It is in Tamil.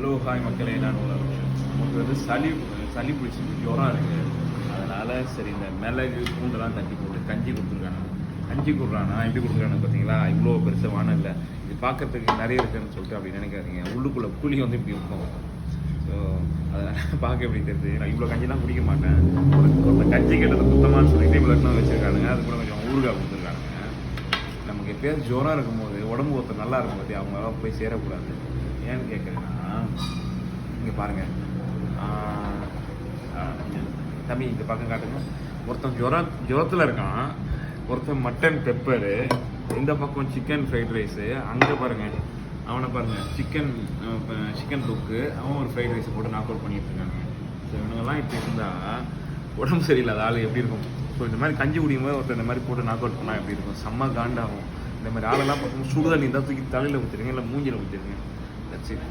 ஹலோ ஹாய் மக்களே, நான் நமக்கு வந்து சளி பிடிச்சிருக்கு, ஜுரம் இருக்குது. அதனால் சரி இந்த மிளகு பூண்டெல்லாம் தட்டி போட்டு கஞ்சி கொடுத்துருக்காங்க. கஞ்சி கொடுக்குறானா எப்படி கொடுத்துருக்கானு பார்த்தீங்களா? இவ்வளோ பெருசாக வானம் இல்லை, இது பார்க்கறதுக்கு நிறைய இருக்குன்னு சொல்லிட்டு அப்படி நினைக்காதீங்க. உள்ளுக்குள்ளே புளி வந்து இப்படி இருக்கும். ஸோ அதனால் பார்க்க எப்படி தெரியுது. நான் இவ்வளோ கஞ்சிலாம் குடிக்க மாட்டேன். ஒரு கஞ்சி கேட்டது சுத்தமானு சொல்லிட்டு இவ்வளோ இன்னும் வச்சுருக்கானுங்க. அது கூட கொஞ்சம் ஊறுகாய் கொடுத்துருக்கானுங்க. நமக்கு எப்பயாவது ஜுரம் இருக்கும்போது உடம்பு ஒருத்தர் நல்லா இருக்கும் பற்றி அவங்களால போய் சேரக்கூடாது. ஏன்னு கேட்குறேன்னா, இங்கே பாருங்கள் தம்பி, இந்த பக்கம் காட்டுங்க. ஒருத்தன் ஜுரத்தில் இருக்கான், ஒருத்தன் மட்டன் பெப்பரு, இந்த பக்கம் சிக்கன் ஃப்ரைட் ரைஸு, அங்கே பாருங்கள் அவனை பாருங்கள் சிக்கன் லுக்கு, அவன் ஒரு ஃப்ரைட் ரைஸை போட்டு நாக் அவுட் பண்ணிட்டு இருக்காங்க. ஸோ இவனுங்கெல்லாம் இப்போ இருந்தால் உடம்பு சரியில்லாத ஆள் எப்படி இருக்கும்? ஸோ இந்த மாதிரி கஞ்சி குடிக்கும் போது ஒருத்தர் இந்த மாதிரி போட்டு நாக் அவுட் பண்ணால் எப்படி இருக்கும்? செம்ம காண்டாகும். இந்த மாதிரி ஆளெல்லாம் பார்க்கும்போது சுடுதண்ணி தான் தூக்கி தலையில் ஊற்றிடுங்க, இல்லை மூஞ்சில் ஊற்றிடுங்க. That's it.